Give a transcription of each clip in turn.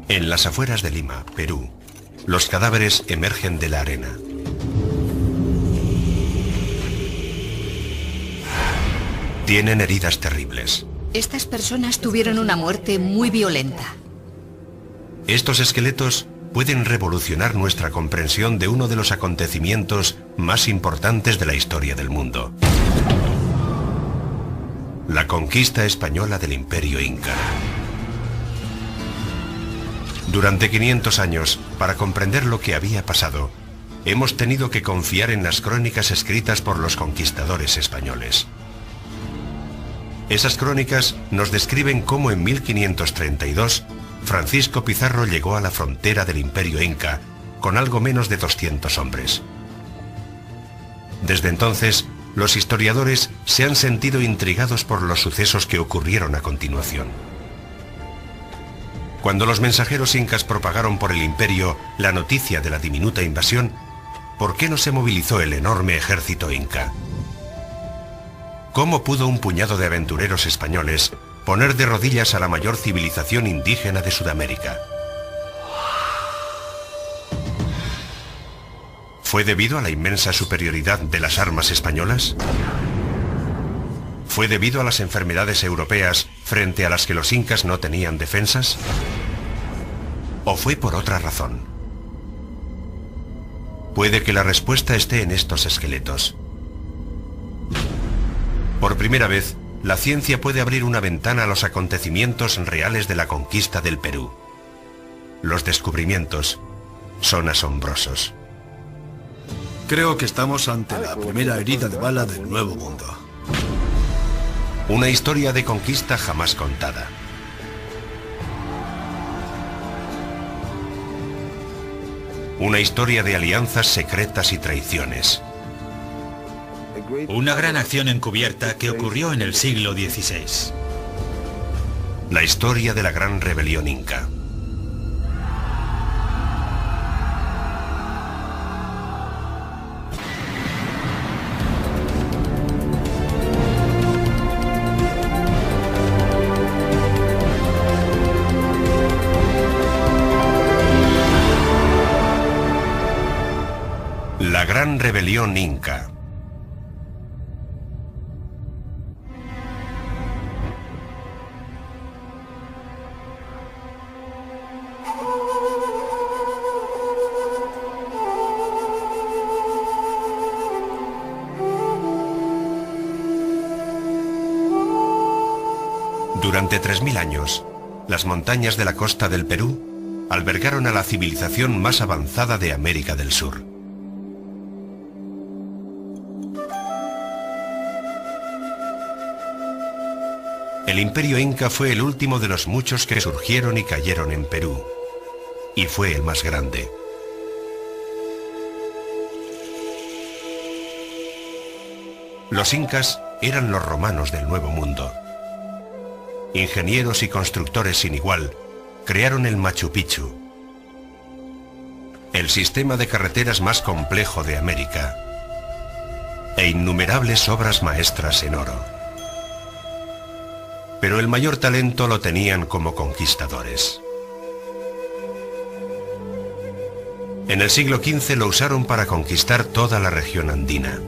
En las afueras de Lima, Perú, los cadáveres emergen de la arena. Tienen heridas terribles. Estas personas tuvieron una muerte muy violenta. Estos esqueletos pueden revolucionar nuestra comprensión de uno de los acontecimientos más importantes de la historia del mundo: la conquista española del Imperio Inca. Durante 500 años, para comprender lo que había pasado, hemos tenido que confiar en las crónicas escritas por los conquistadores españoles. Esas crónicas nos describen cómo en 1532 Francisco Pizarro llegó a la frontera del Imperio Inca con algo menos de 200 hombres. Desde entonces, los historiadores se han sentido intrigados por los sucesos que ocurrieron a continuación. Cuando los mensajeros incas propagaron por el imperio la noticia de la diminuta invasión, ¿por qué no se movilizó el enorme ejército inca? ¿Cómo pudo un puñado de aventureros españoles poner de rodillas a la mayor civilización indígena de Sudamérica? ¿Fue debido a la inmensa superioridad de las armas españolas? ¿Fue debido a las enfermedades europeas frente a las que los incas no tenían defensas? ¿O fue por otra razón? Puede que la respuesta esté en estos esqueletos. Por primera vez, la ciencia puede abrir una ventana a los acontecimientos reales de la conquista del Perú. Los descubrimientos son asombrosos. Creo que estamos ante la primera herida de bala del Nuevo Mundo. Una historia de conquista jamás contada. Una historia de alianzas secretas y traiciones. Una gran acción encubierta que ocurrió en el siglo XVI. La historia de la gran rebelión inca. La gran rebelión inca. Durante 3000 años, las montañas de la costa del Perú albergaron a la civilización más avanzada de América del Sur. El Imperio Inca fue el último de los muchos que surgieron y cayeron en Perú, y fue el más grande. Los incas eran los romanos del Nuevo Mundo. Ingenieros y constructores sin igual, crearon el Machu Picchu, el sistema de carreteras más complejo de América, e innumerables obras maestras en oro. Pero el mayor talento lo tenían como conquistadores. En el siglo XV lo usaron para conquistar toda la región andina.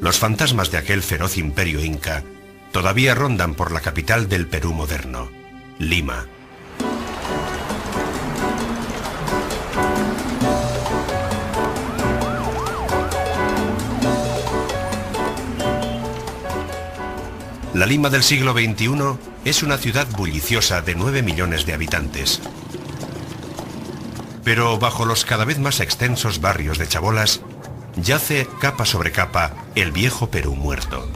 Los fantasmas de aquel feroz imperio inca todavía rondan por la capital del Perú moderno, Lima. La Lima del siglo XXI es una ciudad bulliciosa de 9 millones de habitantes. Pero bajo los cada vez más extensos barrios de chabolas, yace capa sobre capa el viejo Perú muerto.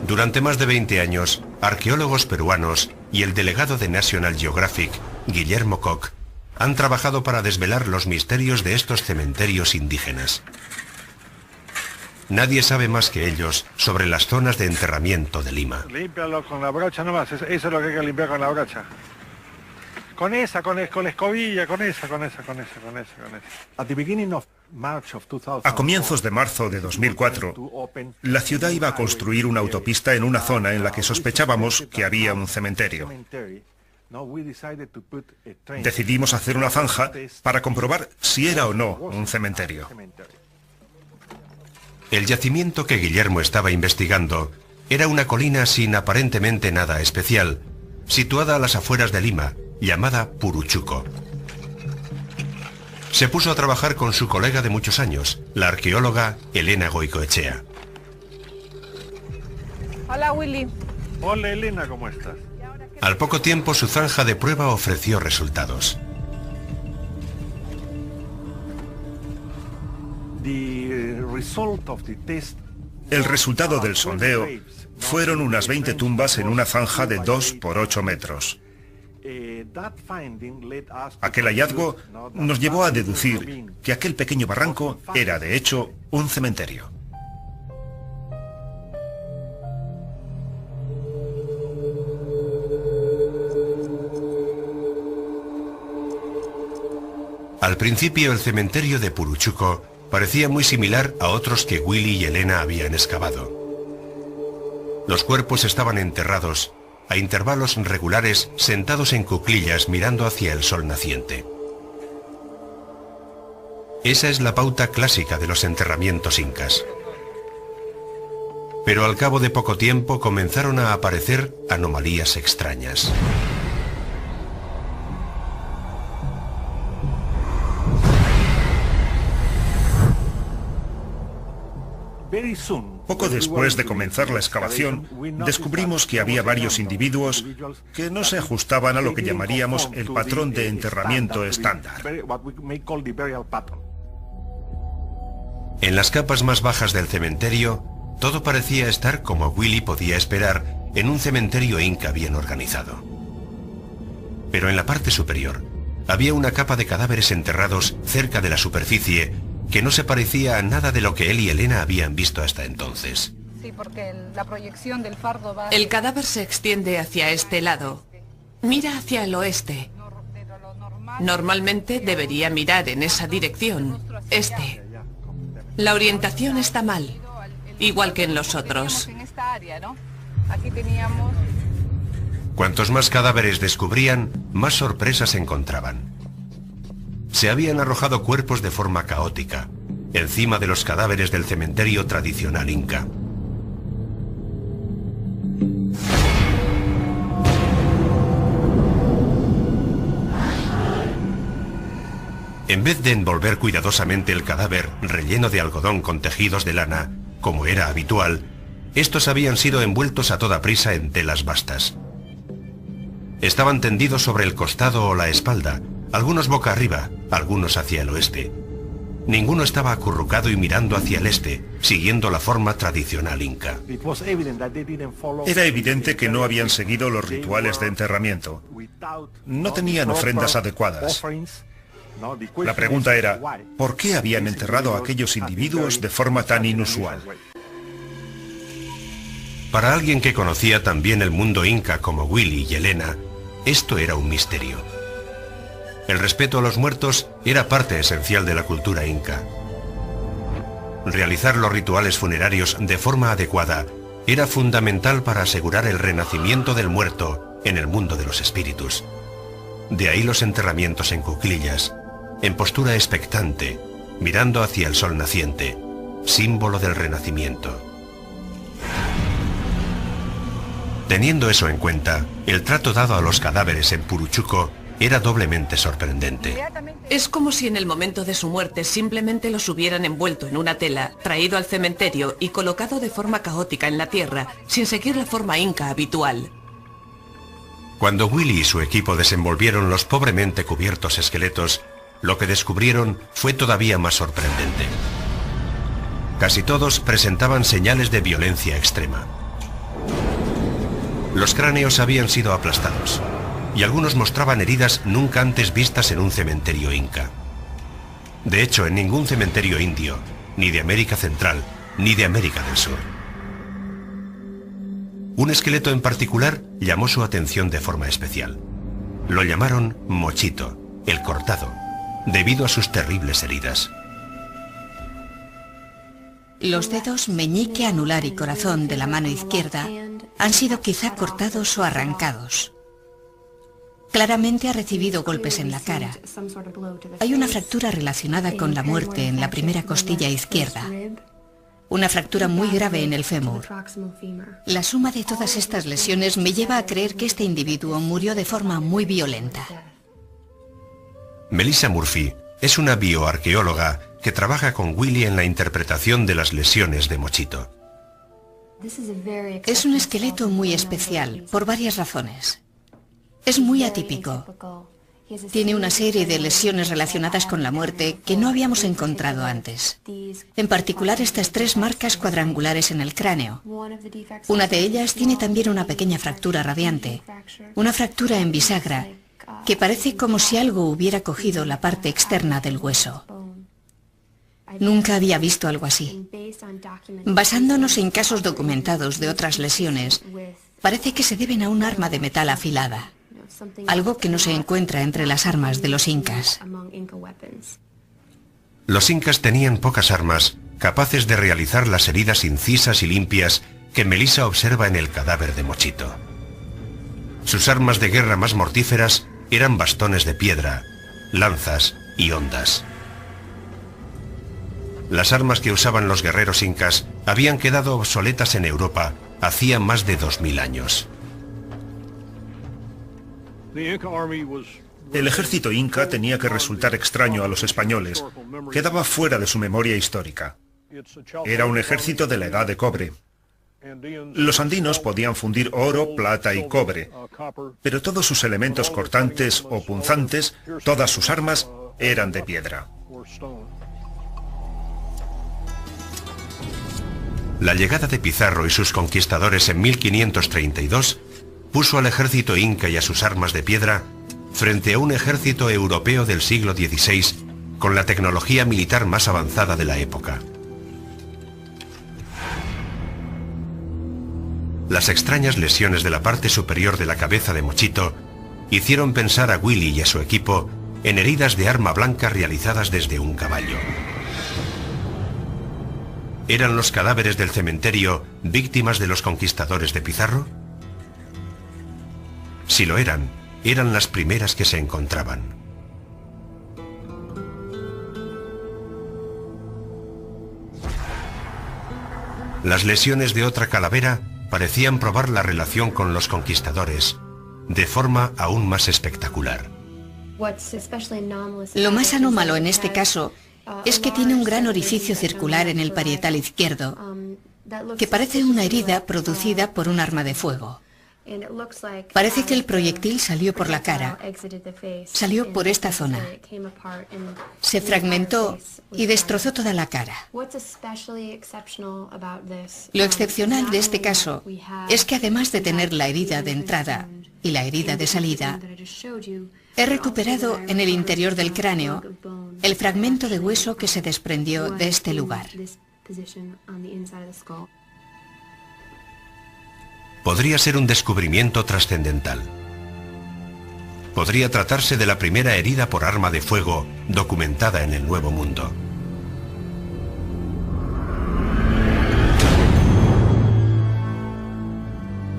Durante más de 20 años, arqueólogos peruanos y el delegado de National Geographic, Guillermo Koch, han trabajado para desvelar los misterios de estos cementerios indígenas. Nadie sabe más que ellos sobre las zonas de enterramiento de Lima. Límpialo con la brocha nomás, eso es lo que hay que limpiar con la brocha. Con la escobilla, con esa. A comienzos de marzo de 2004, la ciudad iba a construir una autopista en una zona en la que sospechábamos que había un cementerio. Decidimos hacer una zanja para comprobar si era o no un cementerio. El yacimiento que Guillermo estaba investigando era una colina sin aparentemente nada especial, situada a las afueras de Lima, llamada Puruchuco. Se puso a trabajar con su colega de muchos años, la arqueóloga Elena Goicoechea. Hola, Willy. Hola, Elena, ¿cómo estás? Al poco tiempo su zanja de prueba ofreció resultados. El resultado del sondeo fueron unas 20 tumbas en una zanja de 2 por 8 metros. Aquel hallazgo nos llevó a deducir que aquel pequeño barranco era, de hecho, un cementerio. Al principio el cementerio de Puruchuco parecía muy similar a otros que Willy y Elena habían excavado. Los cuerpos estaban enterrados a intervalos regulares, sentados en cuclillas mirando hacia el sol naciente. Esa es la pauta clásica de los enterramientos incas. Pero al cabo de poco tiempo comenzaron a aparecer anomalías extrañas. Poco después de comenzar la excavación, descubrimos que había varios individuos que no se ajustaban a lo que llamaríamos el patrón de enterramiento estándar. En las capas más bajas del cementerio, todo parecía estar como Willy podía esperar en un cementerio inca bien organizado. Pero en la parte superior, había una capa de cadáveres enterrados cerca de la superficie que no se parecía a nada de lo que él y Elena habían visto hasta entonces. Sí, porque la proyección del fardo va... El cadáver se extiende hacia este lado. Mira hacia el oeste. Normalmente debería mirar en esa dirección, este. La orientación está mal, igual que en los otros. Aquí teníamos... Cuantos más cadáveres descubrían, más sorpresas encontraban. Se habían arrojado cuerpos de forma caótica, encima de los cadáveres del cementerio tradicional inca. En vez de envolver cuidadosamente el cadáver relleno de algodón con tejidos de lana, como era habitual, estos habían sido envueltos a toda prisa en telas bastas. Estaban tendidos sobre el costado o la espalda, algunos boca arriba, algunos hacia el oeste. Ninguno estaba acurrucado y mirando hacia el este, siguiendo la forma tradicional inca. Era evidente que no habían seguido los rituales de enterramiento. No tenían ofrendas adecuadas. La pregunta era, ¿por qué habían enterrado a aquellos individuos de forma tan inusual? Para alguien que conocía tan bien el mundo inca como Willy y Elena, esto era un misterio. El respeto a los muertos era parte esencial de la cultura inca. Realizar los rituales funerarios de forma adecuada era fundamental para asegurar el renacimiento del muerto en el mundo de los espíritus. De ahí los enterramientos en cuclillas, en postura expectante, mirando hacia el sol naciente, símbolo del renacimiento. Teniendo eso en cuenta, el trato dado a los cadáveres en Puruchuco era doblemente sorprendente. Es como si en el momento de su muerte simplemente los hubieran envuelto en una tela, traído al cementerio y colocado de forma caótica en la tierra, sin seguir la forma inca habitual. Cuando Willy y su equipo desenvolvieron los pobremente cubiertos esqueletos, lo que descubrieron fue todavía más sorprendente. Casi todos presentaban señales de violencia extrema. Los cráneos habían sido aplastados, y algunos mostraban heridas nunca antes vistas en un cementerio inca. De hecho, en ningún cementerio indio, ni de América Central, ni de América del Sur. Un esqueleto en particular llamó su atención de forma especial. Lo llamaron Mochito, el cortado, debido a sus terribles heridas. Los dedos meñique, anular y corazón de la mano izquierda han sido quizá cortados o arrancados. Claramente ha recibido golpes en la cara. Hay una fractura relacionada con la muerte en la primera costilla izquierda. Una fractura muy grave en el fémur. La suma de todas estas lesiones me lleva a creer que este individuo murió de forma muy violenta. Melissa Murphy es una bioarqueóloga que trabaja con Willy en la interpretación de las lesiones de Mochito. Es un esqueleto muy especial, por varias razones. Es muy atípico. Tiene una serie de lesiones relacionadas con la muerte que no habíamos encontrado antes. En particular, estas 3 marcas cuadrangulares en el cráneo. Una de ellas tiene también una pequeña fractura radiante, una fractura en bisagra, que parece como si algo hubiera cogido la parte externa del hueso. Nunca había visto algo así. Basándonos en casos documentados de otras lesiones, parece que se deben a un arma de metal afilada, algo que no se encuentra entre las armas de los incas. Los incas tenían pocas armas capaces de realizar las heridas incisas y limpias que Melissa observa en el cadáver de Mochito. Sus armas de guerra más mortíferas eran bastones de piedra, lanzas y hondas. Las armas que usaban los guerreros incas habían quedado obsoletas en Europa hacía más de 2000 años. El ejército inca tenía que resultar extraño a los españoles. Quedaba fuera de su memoria histórica. Era un ejército de la edad de cobre. Los andinos podían fundir oro, plata y cobre, pero todos sus elementos cortantes o punzantes, todas sus armas, eran de piedra. La llegada de Pizarro y sus conquistadores en 1532 puso al ejército inca y a sus armas de piedra frente a un ejército europeo del siglo XVI con la tecnología militar más avanzada de la época. Las extrañas lesiones de la parte superior de la cabeza de Mochito hicieron pensar a Willy y a su equipo en heridas de arma blanca realizadas desde un caballo. ¿Eran los cadáveres del cementerio víctimas de los conquistadores de Pizarro? Si lo eran las primeras que se encontraban. Las lesiones de otra calavera parecían probar la relación con los conquistadores, de forma aún más espectacular. Lo más anómalo en este caso es que tiene un gran orificio circular en el parietal izquierdo, que parece una herida producida por un arma de fuego. Parece que el proyectil salió por la cara, salió por esta zona, se fragmentó y destrozó toda la cara. Lo excepcional de este caso es que además de tener la herida de entrada y la herida de salida, he recuperado en el interior del cráneo el fragmento de hueso que se desprendió de este lugar. Podría ser un descubrimiento trascendental. Podría tratarse de la primera herida por arma de fuego documentada en el Nuevo Mundo.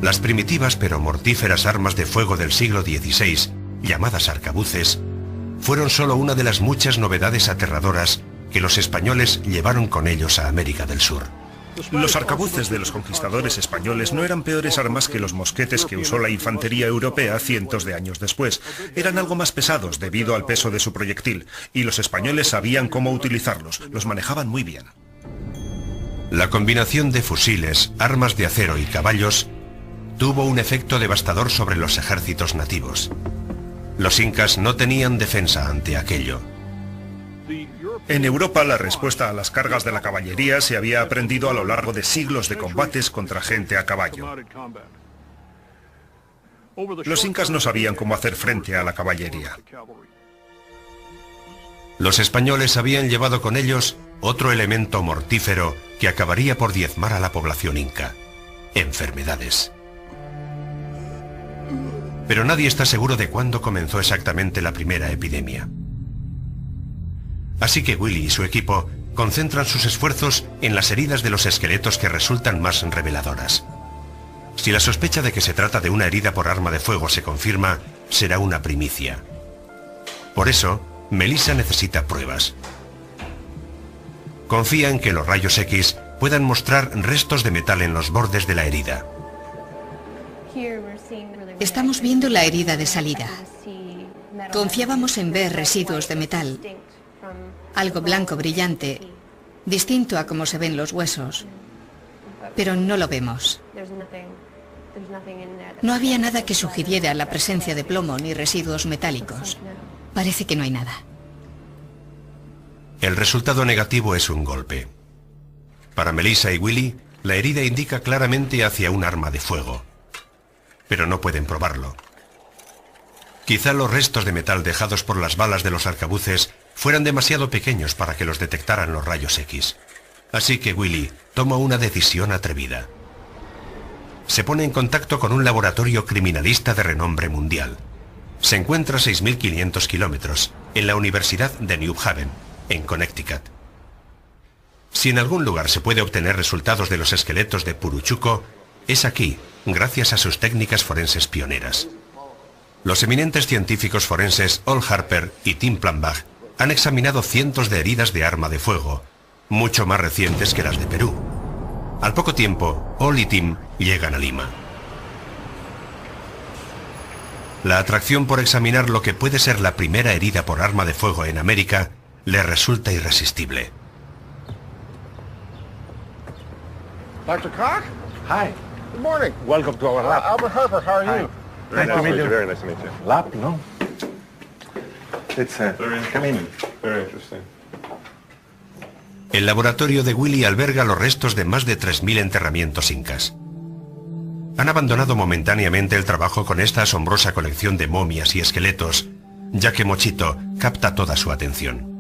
Las primitivas pero mortíferas armas de fuego del siglo XVI, llamadas arcabuces, fueron solo una de las muchas novedades aterradoras que los españoles llevaron con ellos a América del Sur. Los arcabuces de los conquistadores españoles no eran peores armas que los mosquetes que usó la infantería europea cientos de años después. Eran algo más pesados debido al peso de su proyectil, y los españoles sabían cómo utilizarlos, los manejaban muy bien. La combinación de fusiles, armas de acero y caballos tuvo un efecto devastador sobre los ejércitos nativos. Los incas no tenían defensa ante aquello. En Europa, la respuesta a las cargas de la caballería se había aprendido a lo largo de siglos de combates contra gente a caballo. Los incas no sabían cómo hacer frente a la caballería. Los españoles habían llevado con ellos otro elemento mortífero que acabaría por diezmar a la población inca: enfermedades. Pero nadie está seguro de cuándo comenzó exactamente la primera epidemia. Así que Willy y su equipo concentran sus esfuerzos en las heridas de los esqueletos que resultan más reveladoras. Si la sospecha de que se trata de una herida por arma de fuego se confirma, será una primicia. Por eso, Melissa necesita pruebas. Confía en que los rayos X puedan mostrar restos de metal en los bordes de la herida. Estamos viendo la herida de salida. Confiábamos en ver residuos de metal, algo blanco brillante, distinto a cómo se ven los huesos, pero no lo vemos. No había nada que sugiriera la presencia de plomo ni residuos metálicos. Parece que no hay nada. El resultado negativo es un golpe. Para Melissa y Willy, la herida indica claramente hacia un arma de fuego. Pero no pueden probarlo. Quizá los restos de metal dejados por las balas de los arcabuces fueran demasiado pequeños para que los detectaran los rayos X. Así que Willy toma una decisión atrevida. Se pone en contacto con un laboratorio criminalista de renombre mundial. Se encuentra a 6.500 kilómetros, en la Universidad de New Haven, en Connecticut. Si en algún lugar se puede obtener resultados de los esqueletos de Puruchuco, es aquí, gracias a sus técnicas forenses pioneras. Los eminentes científicos forenses Ol Harper y Tim Plambach han examinado cientos de heridas de arma de fuego, mucho más recientes que las de Perú. Al poco tiempo, Ol y Tim llegan a Lima. La atracción por examinar lo que puede ser la primera herida por arma de fuego en América les resulta irresistible. Dr. Koch? Hi. Good morning. Welcome to our lab. Albert Harper, how are you? Very nice to meet you. Very nice to meet you. Lab, no? It's come in. Very interesting. El laboratorio de Willy alberga los restos de más de 3.000 enterramientos incas. Han abandonado momentáneamente el trabajo con esta asombrosa colección de momias y esqueletos, ya que Mochito capta toda su atención.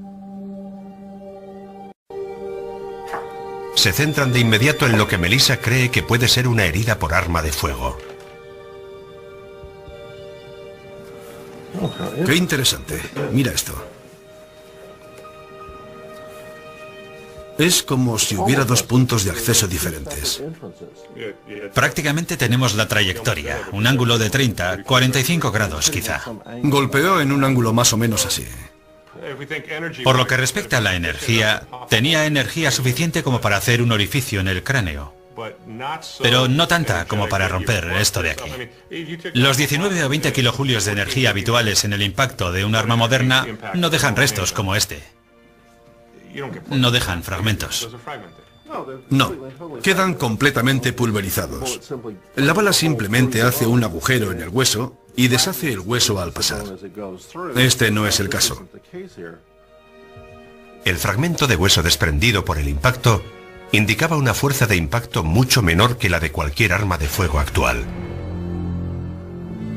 Se centran de inmediato en lo que Melissa cree que puede ser una herida por arma de fuego. Qué interesante. Mira esto. Es como si hubiera dos puntos de acceso diferentes. Prácticamente tenemos la trayectoria, un ángulo de 30, 45 grados quizá. Golpeó en un ángulo más o menos así. Por lo que respecta a la energía, tenía energía suficiente como para hacer un orificio en el cráneo. Pero no tanta como para romper esto de aquí. Los 19 o 20 kilojulios de energía habituales en el impacto de un arma moderna no dejan restos como este. No dejan fragmentos. No, quedan completamente pulverizados. La bala simplemente hace un agujero en el hueso y deshace el hueso al pasar. Este no es el caso. El fragmento de hueso desprendido por el impacto indicaba una fuerza de impacto mucho menor que la de cualquier arma de fuego actual.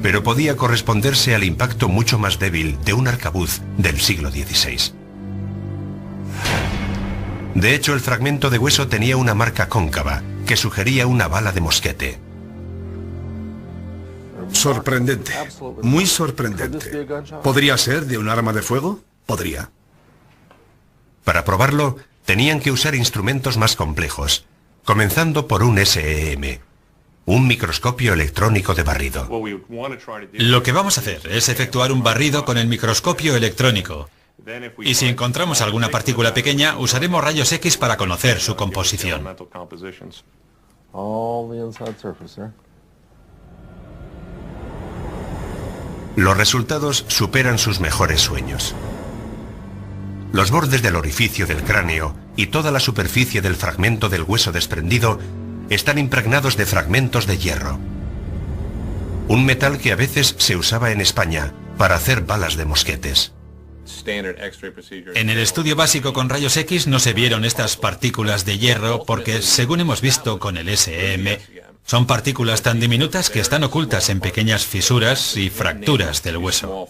Pero podía corresponderse al impacto mucho más débil de un arcabuz del siglo XVI. De hecho, el fragmento de hueso tenía una marca cóncava que sugería una bala de mosquete. Sorprendente, muy sorprendente. ¿Podría ser de un arma de fuego? Podría. Para probarlo, tenían que usar instrumentos más complejos, comenzando por un SEM, un microscopio electrónico de barrido. Lo que vamos a hacer es efectuar un barrido con el microscopio electrónico. Y si encontramos alguna partícula pequeña, usaremos rayos X para conocer su composición. Los resultados superan sus mejores sueños. Los bordes del orificio del cráneo y toda la superficie del fragmento del hueso desprendido están impregnados de fragmentos de hierro. Un metal que a veces se usaba en España para hacer balas de mosquetes. En el estudio básico con rayos X no se vieron estas partículas de hierro porque, según hemos visto con el SEM, son partículas tan diminutas que están ocultas en pequeñas fisuras y fracturas del hueso.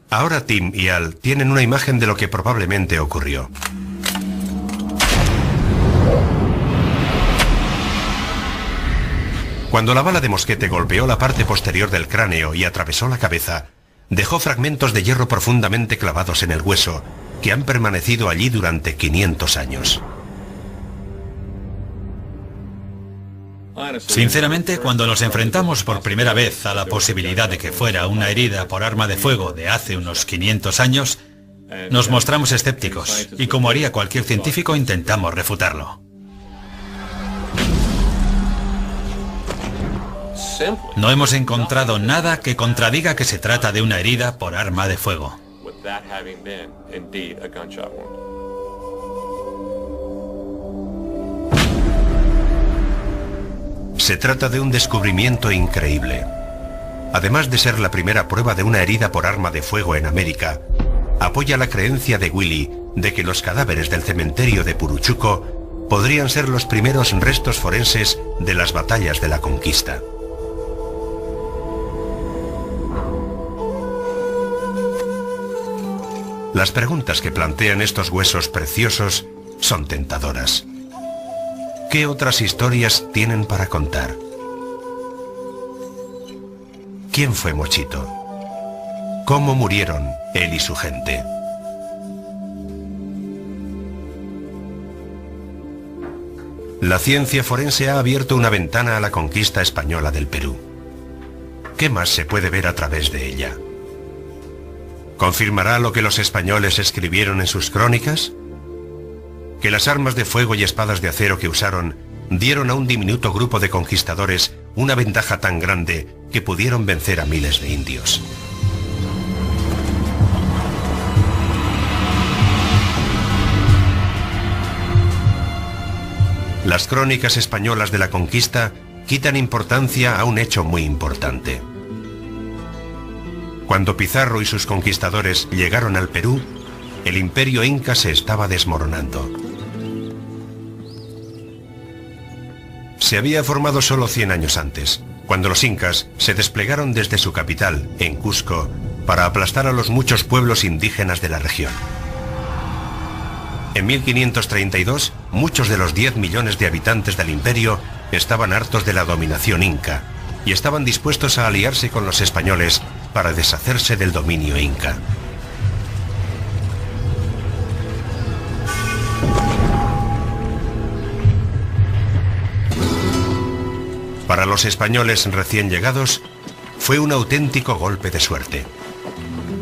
Ahora Tim y Al tienen una imagen de lo que probablemente ocurrió. Cuando la bala de mosquete golpeó la parte posterior del cráneo y atravesó la cabeza, dejó fragmentos de hierro profundamente clavados en el hueso, que han permanecido allí durante 500 años. Sinceramente, cuando nos enfrentamos por primera vez a la posibilidad de que fuera una herida por arma de fuego de hace unos 500 años, nos mostramos escépticos y, como haría cualquier científico, intentamos refutarlo. No hemos encontrado nada que contradiga que se trata de una herida por arma de fuego. Se trata de un descubrimiento increíble. Además de ser la primera prueba de una herida por arma de fuego en América, apoya la creencia de Willy de que los cadáveres del cementerio de Puruchuco podrían ser los primeros restos forenses de las batallas de la conquista. Las preguntas que plantean estos huesos preciosos son tentadoras. ¿Qué otras historias tienen para contar? ¿Quién fue Mochito? ¿Cómo murieron él y su gente? La ciencia forense ha abierto una ventana a la conquista española del Perú. ¿Qué más se puede ver a través de ella? ¿Confirmará lo que los españoles escribieron en sus crónicas? ¿Que las armas de fuego y espadas de acero que usaron dieron a un diminuto grupo de conquistadores una ventaja tan grande que pudieron vencer a miles de indios? Las crónicas españolas de la conquista quitan importancia a un hecho muy importante. Cuando Pizarro y sus conquistadores llegaron al Perú, el imperio inca se estaba desmoronando. Se había formado solo 100 años antes, cuando los incas se desplegaron desde su capital, en Cusco, para aplastar a los muchos pueblos indígenas de la región. En 1532, muchos de los 10 millones de habitantes del imperio estaban hartos de la dominación inca y estaban dispuestos a aliarse con los españoles para deshacerse del dominio inca. Para los españoles recién llegados, fue un auténtico golpe de suerte.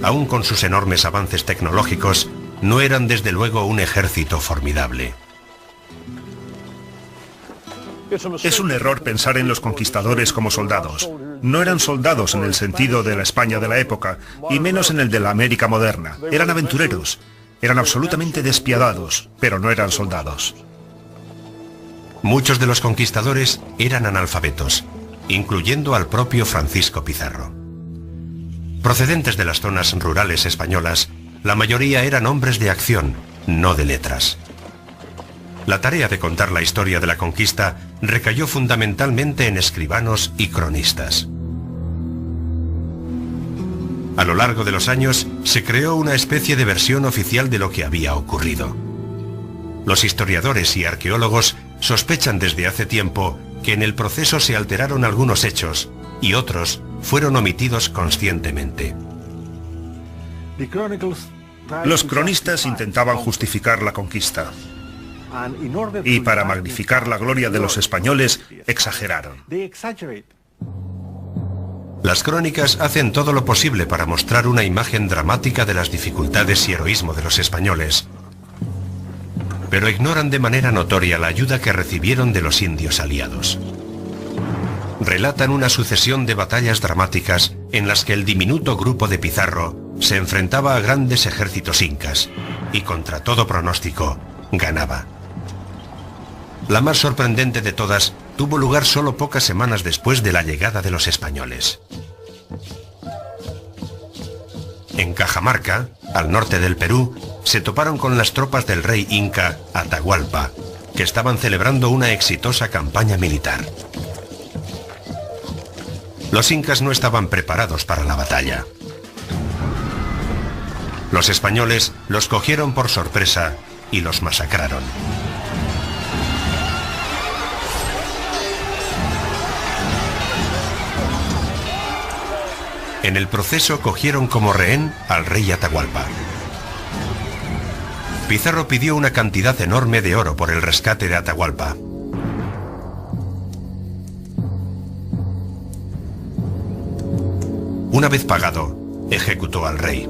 Aún con sus enormes avances tecnológicos, no eran desde luego un ejército formidable. Es un error pensar en los conquistadores como soldados. No eran soldados en el sentido de la España de la época, y menos en el de la América moderna. Eran aventureros. Eran absolutamente despiadados, pero no eran soldados. Muchos de los conquistadores eran analfabetos, incluyendo al propio Francisco Pizarro. Procedentes de las zonas rurales españolas, la mayoría eran hombres de acción, no de letras. La tarea de contar la historia de la conquista recayó fundamentalmente en escribanos y cronistas. A lo largo de los años se creó una especie de versión oficial de lo que había ocurrido. Los historiadores y arqueólogos sospechan desde hace tiempo que en el proceso se alteraron algunos hechos y otros fueron omitidos conscientemente. Los cronistas intentaban justificar la conquista. Y para magnificar la gloria de los españoles, exageraron. Las crónicas hacen todo lo posible para mostrar una imagen dramática de las dificultades y heroísmo de los españoles, pero ignoran de manera notoria la ayuda que recibieron de los indios aliados. Relatan una sucesión de batallas dramáticas en las que el diminuto grupo de Pizarro se enfrentaba a grandes ejércitos incas y, contra todo pronóstico, ganaba. La más sorprendente de todas tuvo lugar solo pocas semanas después de la llegada de los españoles. En Cajamarca, al norte del Perú, se toparon con las tropas del rey inca Atahualpa, que estaban celebrando una exitosa campaña militar. Los incas no estaban preparados para la batalla. Los españoles los cogieron por sorpresa y los masacraron. En el proceso cogieron como rehén al rey Atahualpa. Pizarro pidió una cantidad enorme de oro por el rescate de Atahualpa. Una vez pagado, ejecutó al rey.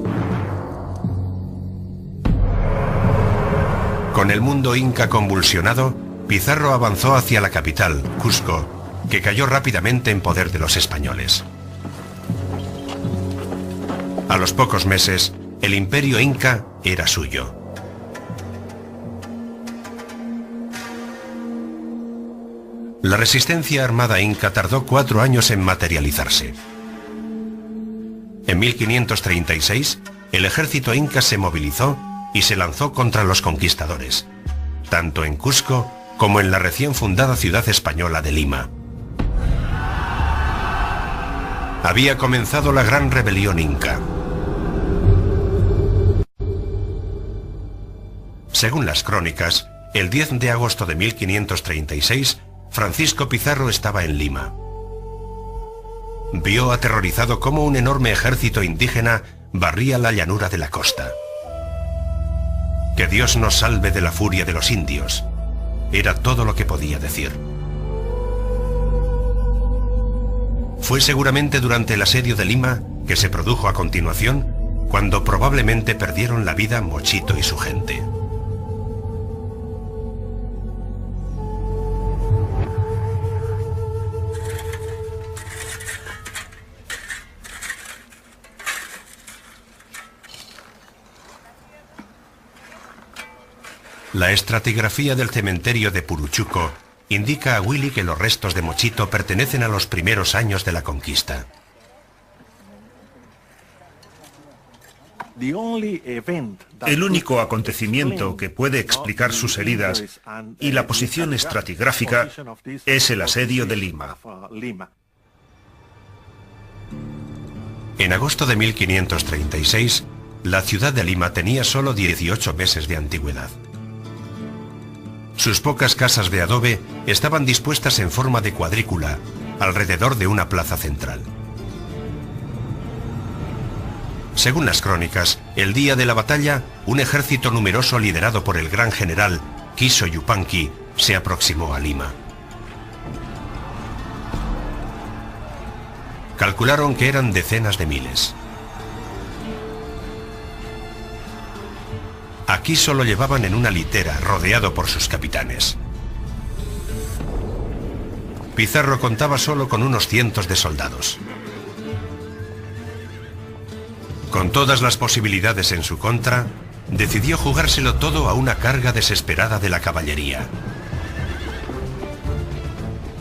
Con el mundo inca convulsionado, Pizarro avanzó hacia la capital, Cusco, que cayó rápidamente en poder de los españoles. A los pocos meses, el imperio inca era suyo. La resistencia armada inca tardó 4 años en materializarse. En 1536, el ejército inca se movilizó y se lanzó contra los conquistadores, tanto en Cusco como en la recién fundada ciudad española de Lima. Había comenzado la gran rebelión inca. Según las crónicas, el 10 de agosto de 1536, Francisco Pizarro estaba en Lima. Vio aterrorizado cómo un enorme ejército indígena barría la llanura de la costa. Que Dios nos salve de la furia de los indios. Era todo lo que podía decir. Fue seguramente durante el asedio de Lima, que se produjo a continuación, cuando probablemente perdieron la vida Mochito y su gente. La estratigrafía del cementerio de Puruchuco indica a Willy que los restos de Mochito pertenecen a los primeros años de la conquista. El único acontecimiento que puede explicar sus heridas y la posición estratigráfica es el asedio de Lima. En agosto de 1536, la ciudad de Lima tenía solo 18 meses de antigüedad. Sus pocas casas de adobe estaban dispuestas en forma de cuadrícula, alrededor de una plaza central. Según las crónicas, el día de la batalla, un ejército numeroso liderado por el gran general Quiso Yupanqui se aproximó a Lima. Calcularon que eran decenas de miles. A Quiso lo llevaban en una litera, rodeado por sus capitanes. Pizarro contaba solo con unos cientos de soldados. Con todas las posibilidades en su contra, decidió jugárselo todo a una carga desesperada de la caballería.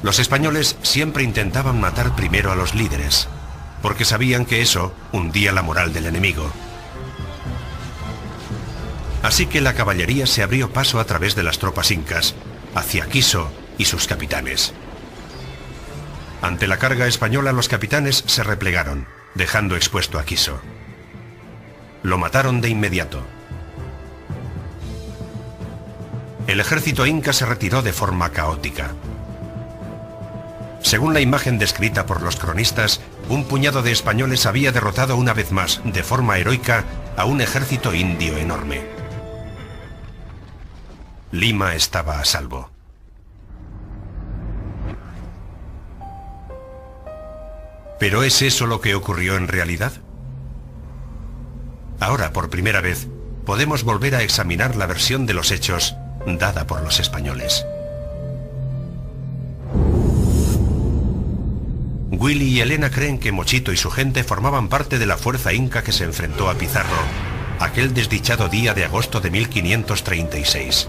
Los españoles siempre intentaban matar primero a los líderes, porque sabían que eso hundía la moral del enemigo. Así que la caballería se abrió paso a través de las tropas incas, hacia Quiso y sus capitanes. Ante la carga española, los capitanes se replegaron, dejando expuesto a Quiso. Lo mataron de inmediato. El ejército inca se retiró de forma caótica. Según la imagen descrita por los cronistas, un puñado de españoles había derrotado una vez más, de forma heroica, a un ejército indio enorme. Lima estaba a salvo. ¿Pero es eso lo que ocurrió en realidad? Ahora, por primera vez, podemos volver a examinar la versión de los hechos dada por los españoles. Willy y Elena creen que Mochito y su gente formaban parte de la fuerza inca que se enfrentó a Pizarro aquel desdichado día de agosto de 1536.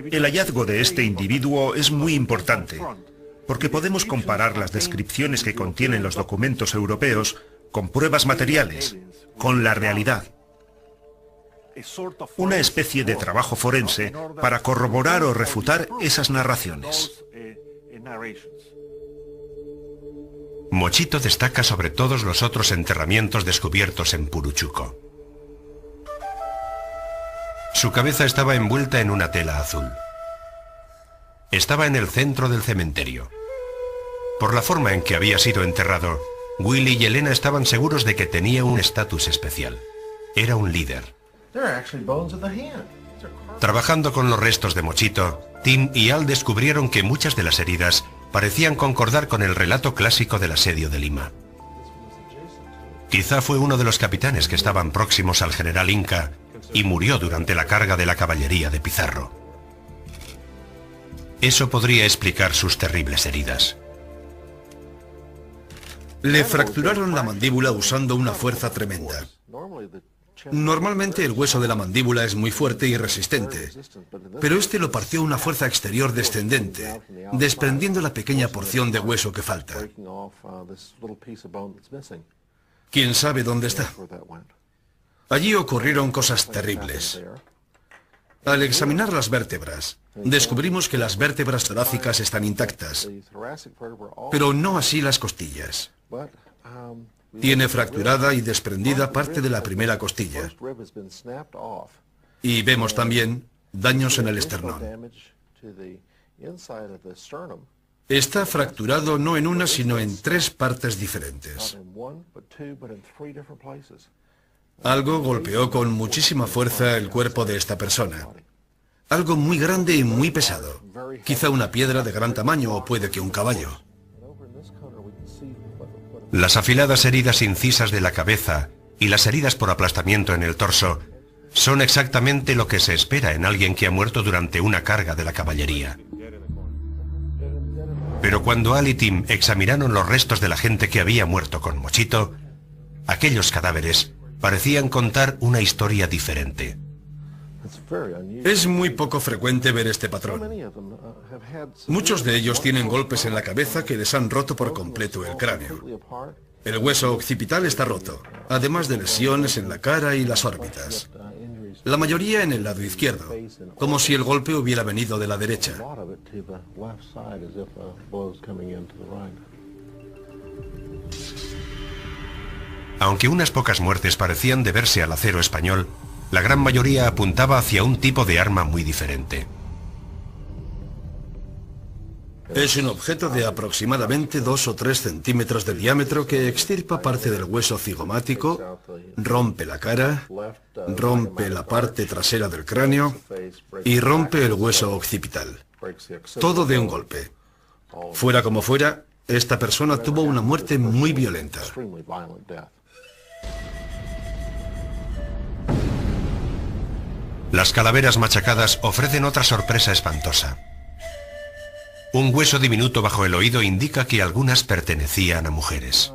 El hallazgo de este individuo es muy importante, porque podemos comparar las descripciones que contienen los documentos europeos con pruebas materiales, con la realidad. Una especie de trabajo forense para corroborar o refutar esas narraciones. Mochito destaca sobre todos los otros enterramientos descubiertos en Puruchuco. Su cabeza estaba envuelta en una tela azul. Estaba en el centro del cementerio. Por la forma en que había sido enterrado, Willy y Elena estaban seguros de que tenía un estatus especial. Era un líder. Trabajando con los restos de Mochito, Tim y Al descubrieron que muchas de las heridas parecían concordar con el relato clásico del asedio de Lima. Quizá fue uno de los capitanes que estaban próximos al general Inca y murió durante la carga de la caballería de Pizarro. Eso podría explicar sus terribles heridas. Le fracturaron la mandíbula usando una fuerza tremenda. Normalmente el hueso de la mandíbula es muy fuerte y resistente, pero este lo partió una fuerza exterior descendente, desprendiendo la pequeña porción de hueso que falta. ¿Quién sabe dónde está? Allí ocurrieron cosas terribles. Al examinar las vértebras, descubrimos que las vértebras torácicas están intactas, pero no así las costillas. Tiene fracturada y desprendida parte de la primera costilla. Y vemos también daños en el esternón. Está fracturado no en una, sino en 3 partes diferentes. Algo golpeó con muchísima fuerza el cuerpo de esta persona. Algo muy grande y muy pesado. Quizá una piedra de gran tamaño o puede que un caballo. Las afiladas heridas incisas de la cabeza y las heridas por aplastamiento en el torso son exactamente lo que se espera en alguien que ha muerto durante una carga de la caballería. Pero cuando Al y Tim examinaron los restos de la gente que había muerto con Mochito, aquellos cadáveres parecían contar una historia diferente. Es muy poco frecuente ver este patrón. Muchos de ellos tienen golpes en la cabeza que les han roto por completo el cráneo. El hueso occipital está roto, además de lesiones en la cara y las órbitas. La mayoría en el lado izquierdo, como si el golpe hubiera venido de la derecha. Aunque unas pocas muertes parecían deberse al acero español, la gran mayoría apuntaba hacia un tipo de arma muy diferente. Es un objeto de aproximadamente 2 o 3 centímetros de diámetro que extirpa parte del hueso cigomático, rompe la cara, rompe la parte trasera del cráneo y rompe el hueso occipital. Todo de un golpe. Fuera como fuera, esta persona tuvo una muerte muy violenta. Las calaveras machacadas ofrecen otra sorpresa espantosa. Un hueso diminuto bajo el oído indica que algunas pertenecían a mujeres.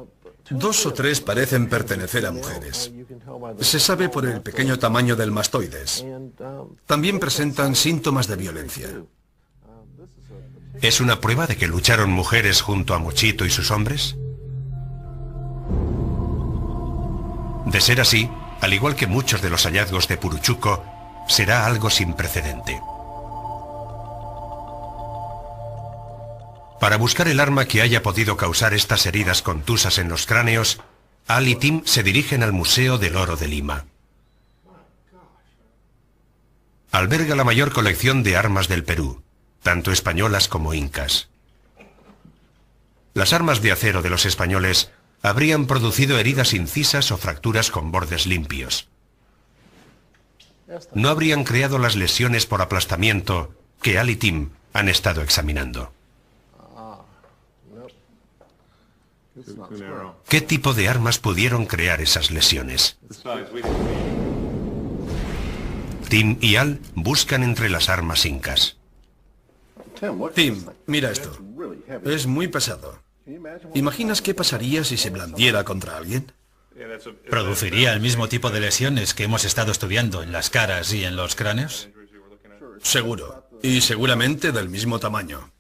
2 o 3 parecen pertenecer a mujeres. Se sabe por el pequeño tamaño del mastoides. También presentan síntomas de violencia. ¿Es una prueba de que lucharon mujeres junto a Mochito y sus hombres? De ser así, al igual que muchos de los hallazgos de Puruchuco, será algo sin precedente. Para buscar el arma que haya podido causar estas heridas contusas en los cráneos, Al y Tim se dirigen al Museo del Oro de Lima. Alberga la mayor colección de armas del Perú, tanto españolas como incas. Las armas de acero de los españoles habrían producido heridas incisas o fracturas con bordes limpios. No habrían creado las lesiones por aplastamiento que Al y Tim han estado examinando. ¿Qué tipo de armas pudieron crear esas lesiones? Tim y Al buscan entre las armas incas. Tim, mira esto. Es muy pesado. ¿Imaginas qué pasaría si se blandiera contra alguien? ¿Produciría el mismo tipo de lesiones que hemos estado estudiando en las caras y en los cráneos? Seguro. Y seguramente del mismo tamaño.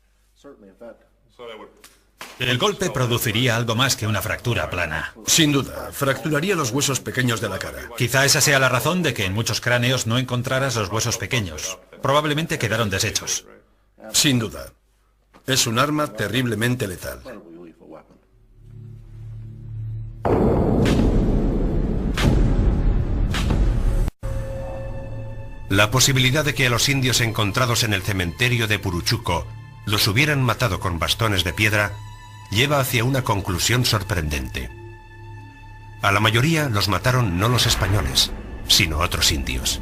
El golpe produciría algo más que una fractura plana. Sin duda, fracturaría los huesos pequeños de la cara. Quizá esa sea la razón de que en muchos cráneos no encontraras los huesos pequeños. Probablemente quedaron deshechos. Sin duda. Es un arma terriblemente letal. La posibilidad de que a los indios encontrados en el cementerio de Puruchuco los hubieran matado con bastones de piedra lleva hacia una conclusión sorprendente. A la mayoría los mataron no los españoles, sino otros indios.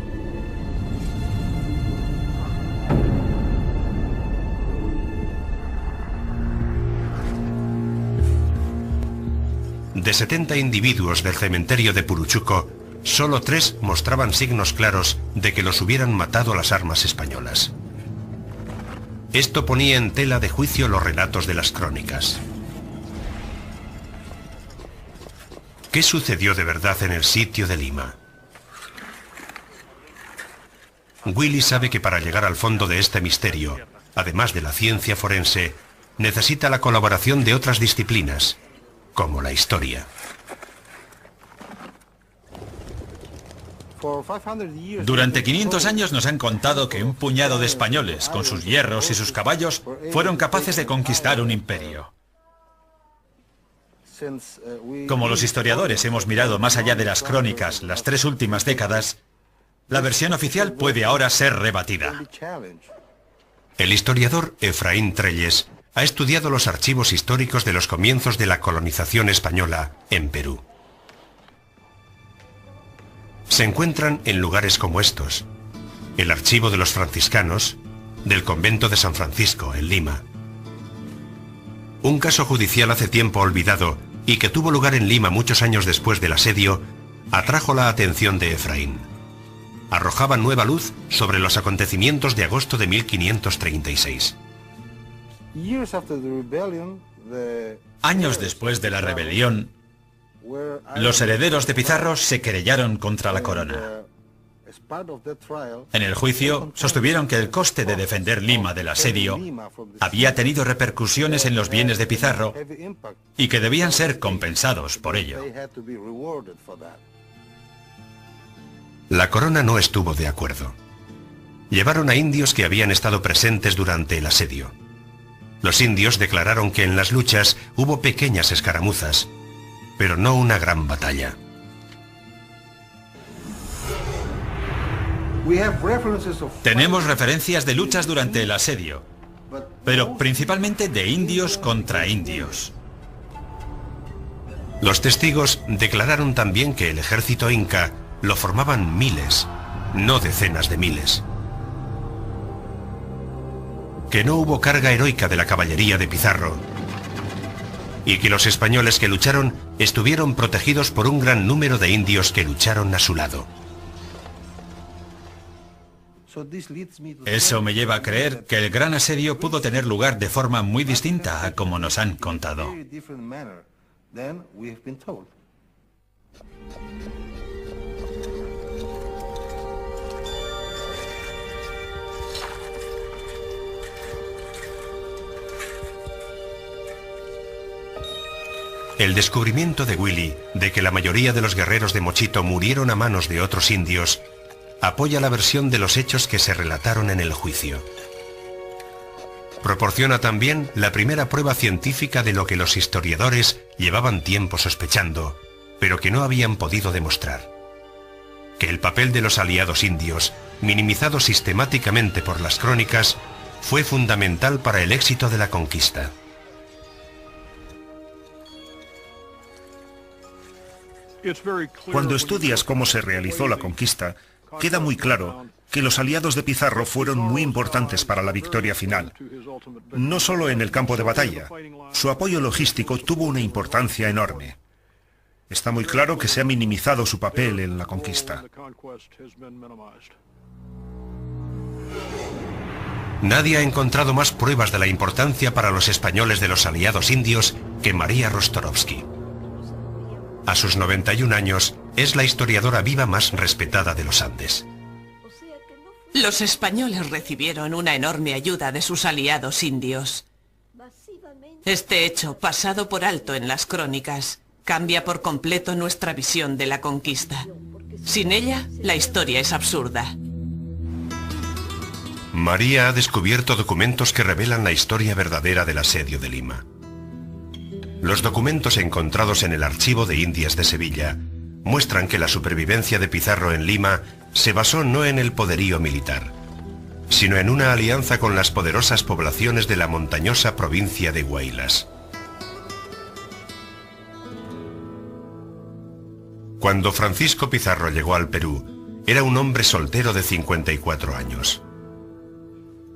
De 70 individuos del cementerio de Puruchuco, solo 3 mostraban signos claros de que los hubieran matado las armas españolas. Esto ponía en tela de juicio los relatos de las crónicas. ¿Qué sucedió de verdad en el sitio de Lima? Willy sabe que para llegar al fondo de este misterio, además de la ciencia forense, necesita la colaboración de otras disciplinas, como la historia. Durante 500 años nos han contado que un puñado de españoles, con sus hierros y sus caballos, fueron capaces de conquistar un imperio. Como los historiadores hemos mirado más allá de las crónicas las 3 últimas décadas, la versión oficial puede ahora ser rebatida. El historiador Efraín Trelles ha estudiado los archivos históricos de los comienzos de la colonización española en Perú. Se encuentran en lugares como estos: el archivo de los franciscanos, del convento de San Francisco, en Lima. Un caso judicial hace tiempo olvidado y que tuvo lugar en Lima muchos años después del asedio, atrajo la atención de Efraín. Arrojaba nueva luz sobre los acontecimientos de agosto de 1536. Años después de la rebelión, los herederos de Pizarro se querellaron contra la corona. En el juicio, sostuvieron que el coste de defender Lima del asedio había tenido repercusiones en los bienes de Pizarro y que debían ser compensados por ello. La corona no estuvo de acuerdo. Llevaron a indios que habían estado presentes durante el asedio. Los indios declararon que en las luchas hubo pequeñas escaramuzas, pero no una gran batalla. Tenemos referencias de luchas durante el asedio, pero principalmente de indios contra indios. Los testigos declararon también que el ejército inca lo formaban miles, no decenas de miles. Que no hubo carga heroica de la caballería de Pizarro y que los españoles que lucharon estuvieron protegidos por un gran número de indios que lucharon a su lado. Eso me lleva a creer que el gran asedio pudo tener lugar de forma muy distinta a como nos han contado. El descubrimiento de Willy de que la mayoría de los guerreros de Mochito murieron a manos de otros indios apoya la versión de los hechos que se relataron en el juicio. Proporciona también la primera prueba científica de lo que los historiadores llevaban tiempo sospechando, pero que no habían podido demostrar: que el papel de los aliados indios, minimizado sistemáticamente por las crónicas, fue fundamental para el éxito de la conquista. Cuando estudias cómo se realizó la conquista, queda muy claro que los aliados de Pizarro fueron muy importantes para la victoria final. No solo en el campo de batalla, su apoyo logístico tuvo una importancia enorme. Está muy claro que se ha minimizado su papel en la conquista. Nadie ha encontrado más pruebas de la importancia para los españoles de los aliados indios que María Rostorovsky. A sus 91 años, es la historiadora viva más respetada de los Andes. Los españoles recibieron una enorme ayuda de sus aliados indios. Este hecho, pasado por alto en las crónicas, cambia por completo nuestra visión de la conquista. Sin ella, la historia es absurda. María ha descubierto documentos que revelan la historia verdadera del asedio de Lima. Los documentos encontrados en el Archivo de Indias de Sevilla muestran que la supervivencia de Pizarro en Lima se basó no en el poderío militar, sino en una alianza con las poderosas poblaciones de la montañosa provincia de Huaylas. Cuando Francisco Pizarro llegó al Perú, era un hombre soltero de 54 años.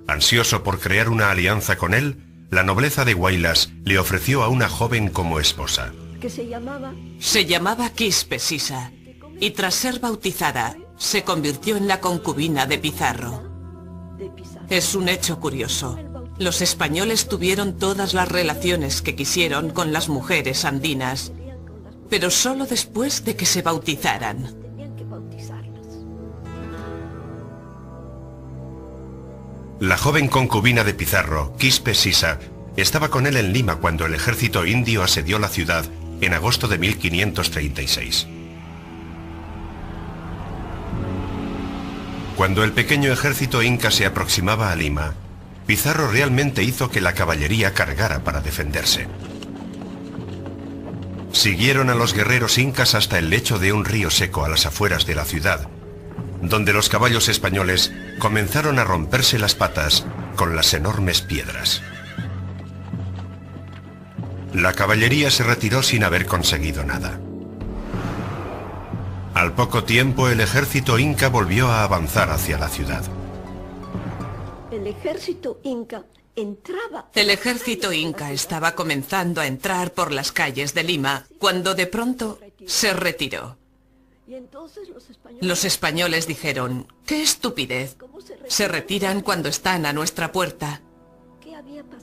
Ansioso por crear una alianza con él, la nobleza de Huaylas le ofreció a una joven como esposa. Se llamaba Quispe Sisa, y tras ser bautizada, se convirtió en la concubina de Pizarro. Es un hecho curioso. Los españoles tuvieron todas las relaciones que quisieron con las mujeres andinas, pero solo después de que se bautizaran. La joven concubina de Pizarro, Quispe Sisa, estaba con él en Lima cuando el ejército indio asedió la ciudad en agosto de 1536. Cuando el pequeño ejército inca se aproximaba a Lima, Pizarro realmente hizo que la caballería cargara para defenderse. Siguieron a los guerreros incas hasta el lecho de un río seco a las afueras de la ciudad, donde los caballos españoles comenzaron a romperse las patas con las enormes piedras. La caballería se retiró sin haber conseguido nada. Al poco tiempo, el ejército inca volvió a avanzar hacia la ciudad. El ejército inca entraba. El ejército inca estaba comenzando a entrar por las calles de Lima cuando de pronto se retiró. Y entonces los españoles dijeron, ¡qué estupidez! Se retiran cuando están a nuestra puerta.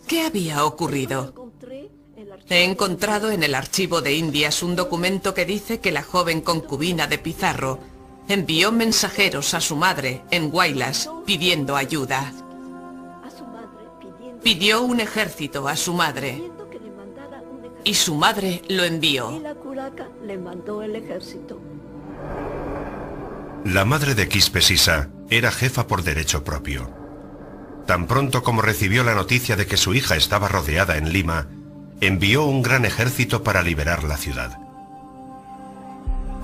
¿Qué había ocurrido? He encontrado en el Archivo de Indias un documento que dice que la joven concubina de Pizarro envió mensajeros a su madre en Huaylas pidiendo ayuda. Pidió un ejército a su madre y su madre lo envió. Y la curaca le mandó el ejército. La madre de Quispe Sisa era jefa por derecho propio. Tan pronto como recibió la noticia de que su hija estaba rodeada en Lima, envió un gran ejército para liberar la ciudad.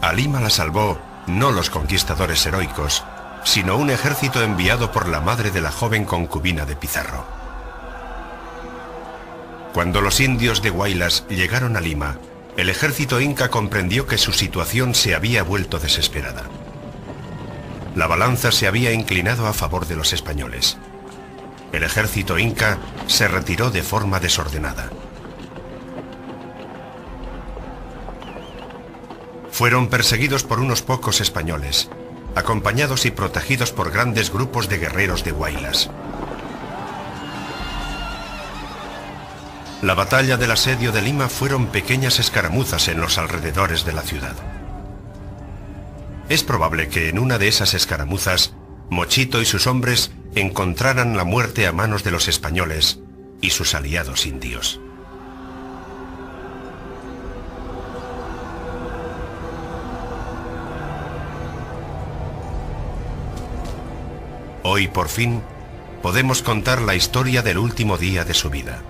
A Lima la salvó no los conquistadores heroicos, sino un ejército enviado por la madre de la joven concubina de Pizarro. Cuando los indios de Huaylas llegaron a Lima, el ejército inca comprendió que su situación se había vuelto desesperada. La balanza se había inclinado a favor de los españoles. El ejército inca se retiró de forma desordenada. Fueron perseguidos por unos pocos españoles, acompañados y protegidos por grandes grupos de guerreros de Huaylas. La batalla del asedio de Lima fueron pequeñas escaramuzas en los alrededores de la ciudad. Es probable que en una de esas escaramuzas, Mochito y sus hombres encontraran la muerte a manos de los españoles y sus aliados indios. Hoy, por fin, podemos contar la historia del último día de su vida.